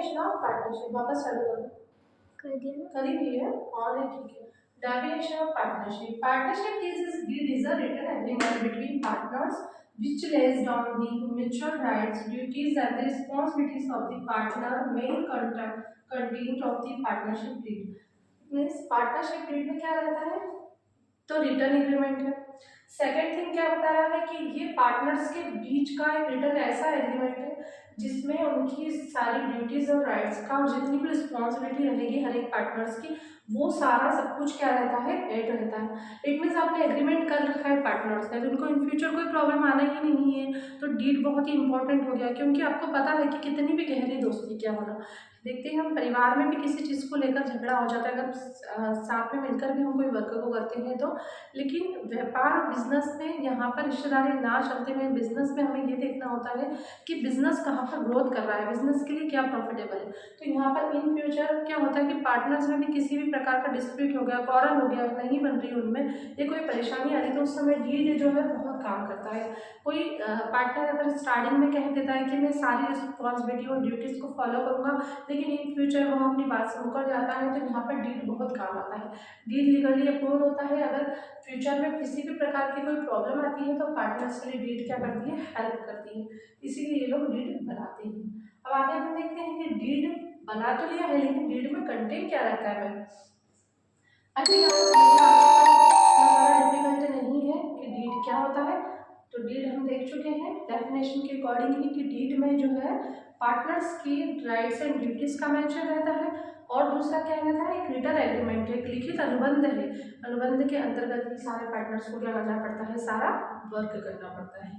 Definition of partnership वापस चालू करो, कर दिया कर ही दिए है और ठीक है। Definition of partnership, partnership is a written agreement between partners which lays down the mutual rights, duties and the responsibilities of the partner, main content of the partnership deed। Means partnership deed में क्या रहता है, तो return agreement है। Second thing क्या बता रहा है कि ये पार्टनर्स के बीच का एक रिटर्न ऐसा एग्रीमेंट है जिसमें उनकी सारी ड्यूटीज और राइट्स का जितनी भी रिस्पॉन्सिबिलिटी रहेगी हर एक पार्टनर्स की, वो सारा सब कुछ क्या रहता है, एड रहता है। इट मीन्स आपने एग्रीमेंट कर रखा है पार्टनर्स ने, तो उनको इन फ्यूचर कोई प्रॉब्लम आना ही नहीं है, तो डीड बहुत ही इंपॉर्टेंट हो गया, क्योंकि आपको पता है कि कितनी भी गहरी दोस्ती क्या होना, देखते हैं हम परिवार में भी किसी चीज़ को लेकर झगड़ा हो जाता है, अगर साथ में मिलकर भी हम कोई वर्क को करते हैं तो, लेकिन व्यापार बिजनेस में यहाँ पर रिश्तेदारी ना चलते हुए बिजनेस में हमें ये देखना होता है कि बिजनेस कहाँ पर ग्रोथ कर रहा है, बिजनेस के लिए क्या प्रॉफिटेबल है। तो यहाँ पर इन फ्यूचर क्या होता है कि पार्टनर्स में भी किसी भी प्रकार का डिस्प्यूट हो गया, कॉरल हो गया, नहीं बन रही उनमें, ये कोई परेशानी आ रही, तो उस समय डीड जो है बहुत काम करता है। कोई पार्टनर अगर स्टार्टिंग में कह देता है कि मैं सारी रिस्पॉन्सिबिलिटी और ड्यूटीज़ को फॉलो करूँगा, लेकिन इन फ्यूचर वो अपनी बात से मुकर जाता है, तो यहाँ पर डीड बहुत काम आता है। डीड लीगली अप्रूव होता है, अगर फ्यूचर में किसी भी प्रकार की कोई प्रॉब्लम आती है तो पार्टनर्स के लिए डीड क्या करती है, हेल्प करती है, इसीलिए ये लोग डीड बनाते हैं। अब आगे हम देखते हैं कि डीड बना तो लिया है, लेकिन डीड में कंटेंट क्या रहता है। मैं डिफिकल्ट नहीं है कि डीड क्या होता है, तो डीड हम देख चुके हैं डेफिनेशन के अकॉर्डिंग ही कि डीड में जो है पार्टनर्स की राइट्स एंड ड्यूटीज का मेंशन रहता है, और दूसरा क्या रहता है, एक रिटर्न एग्रीमेंट है, एक लिखित अनुबंध है, अनुबंध के अंतर्गत ही सारे पार्टनर्स को क्या करना पड़ता है, सारा वर्क करना पड़ता है।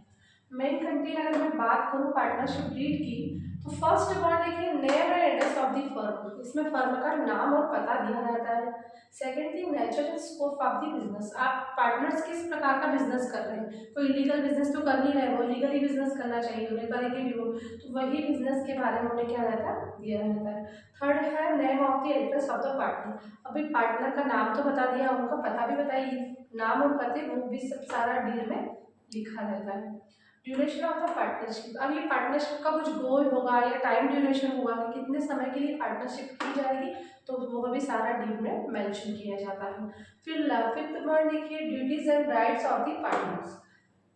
मेन कंटेंट अगर मैं बात करूँ पार्टनरशिप डीड की, तो फर्स्ट ऑफ ऑल देखिए name and address of the firm, इसमें फर्म का नाम और पता दिया रहता है। Second thing nature and scope of the business, आप पार्टनर्स किस प्रकार का बिजनेस कर रहे हैं, कोई इलीगल बिजनेस तो कर नहीं रहे, वो लीगली बिजनेस करना चाहिए उन्हें, करेंगे भी वो, तो वही बिजनेस के बारे में उन्हें क्या रहता है, दिया रहता है। थर्ड है name of the address of the partner, अभी पार्टनर का नाम तो बता दिया, उनका पता भी बताइए, नाम और पते वो भी सब सारा डील में लिखा रहता है। ड्यूरेशन ऑफ द पार्टनरशिप, अब ये पार्टनरशिप का कुछ गोल होगा या टाइम ड्यूरेशन होगा कि कितने समय के लिए पार्टनरशिप की जाएगी, तो वो भी सारा डीड में मेंशन किया जाता है। फिर फिफ्थ पॉइंट देखिए duties and rights of the partners,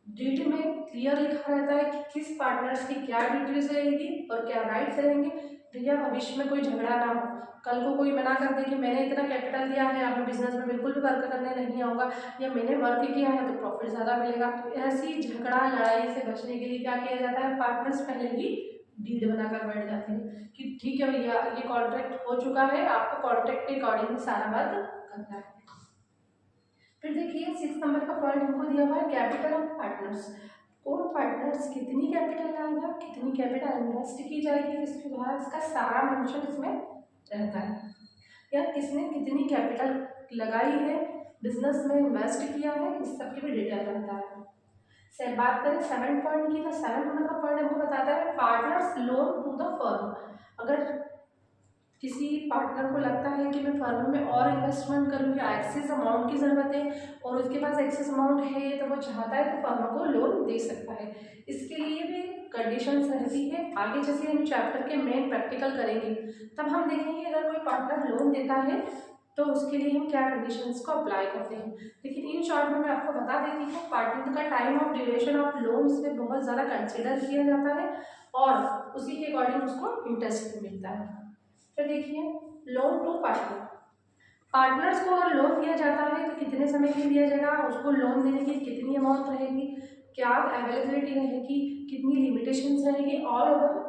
deed में क्लियर लिखा रहता है कि किस पार्टनर्स की क्या ड्यूटीज रहेगी और क्या राइट्स रहेंगे, भैया भविष्य में कोई झगड़ा ना हो, कल को कोई मना कर दे कि मैंने इतना कैपिटल दिया है, आपने बिजनेस में बिल्कुल भी वर्क करने नहीं आऊँगा, या मैंने वर्क किया है तो प्रॉफिट ज़्यादा मिलेगा, तो ऐसी झगड़ा लड़ाई से बचने के लिए क्या किया जाता है, पार्टनर्स पहले ही डीड बनाकर बैठ जाते हैं कि ठीक है भैया ये कॉन्ट्रैक्ट हो चुका है, आपको कॉन्ट्रैक्ट के अकॉर्डिंग सारा वर्क करना है। फिर देखिए 6 नंबर का पॉइंट हमको दिया हुआ है कैपिटल ऑफ पार्टनर्स, कौन पार्टनर्स कितनी कैपिटल लाएगा, कितनी कैपिटल इन्वेस्ट की जाएगी इसके द्वारा, इसका सारा मेंशन इसमें रहता है, या किसने कितनी कैपिटल लगाई है, बिजनेस में इन्वेस्ट किया है, इस सब की भी डिटेल रहता है। से बात करें 7 पॉइंट की, तो 7 नंबर का पॉइंट हमको बताता है partners loan to the firm, अगर किसी पार्टनर को लगता है कि मैं फर्म में और इन्वेस्टमेंट करूँ या एक्सेस अमाउंट की ज़रूरत है और उसके पास एक्सेस अमाउंट है तो वो चाहता है तो फर्म को लोन दे सकता है, इसके लिए भी कंडीशंस रहती है। आगे जैसे हम चैप्टर के मेन प्रैक्टिकल करेंगे तब हम देखेंगे अगर कोई पार्टनर लोन देता है तो उसके लिए हम क्या कंडीशंस को अप्लाई करते हैं, लेकिन इन शॉर्ट में मैं आपको बता देती हूँ पार्टनर का time of duration of loan इसमें बहुत ज़्यादा कंसिडर किया जाता है और उसी के अकॉर्डिंग उसको इंटरेस्ट भी मिलता है। फिर देखिए लोन टू पार्टनर, पार्टनर्स को अगर लोन दिया जाता है तो कितने समय के लिए दिया जाएगा, उसको लोन देने की कितनी अमाउंट रहेगी, क्या अवेलेबिलिटी रहेगी, कितनी लिमिटेशंस रहेगी, ऑल ओवर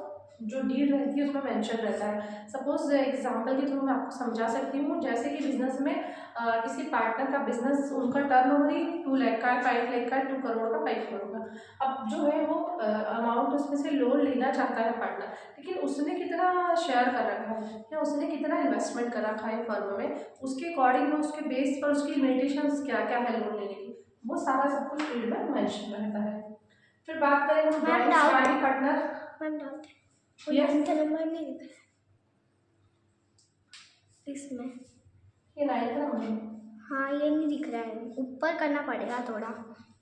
जो डीड रहती है उसमें मेंशन रहता है। सपोज एग्जांपल के थ्रू मैं आपको समझा सकती हूँ, जैसे कि बिजनेस में किसी पार्टनर का बिजनेस उनका टर्नओवर ही 2 लाख का है, 5 लाख का है, 2 करोड़ का, 5 करोड़ का, अब जो है वो अमाउंट उसमें से लोन लेना चाहता है पार्टनर, लेकिन उसने कितना शेयर कर रखा है या उसने कितना इन्वेस्टमेंट कर रखा है फर्म में, उसके अकॉर्डिंग उसके बेस पर उसकी लिमिटेशंस क्या क्या है लोन लेने की, वो सारा सब कुछ फील्ड में मेंशन रहता है। फिर बात करें हम पार्टनर, नंबर नहीं दिख रहा इसमें, ये 9th नंबर, हाँ ये नहीं दिख रहा है, ऊपर करना पड़ेगा थोड़ा,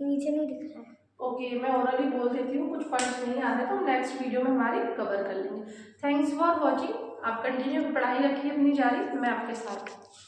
नीचे नहीं दिख रहा है। ओके मैं ओरली बोल देती हूँ, कुछ पॉइंट्स नहीं आ रहे तो हम नेक्स्ट वीडियो में हमारी कवर कर लेंगे। Thanks for watching. आप कंटिन्यू पढ़ाई रखिए अपनी जारी, मैं आपके साथ हूँ।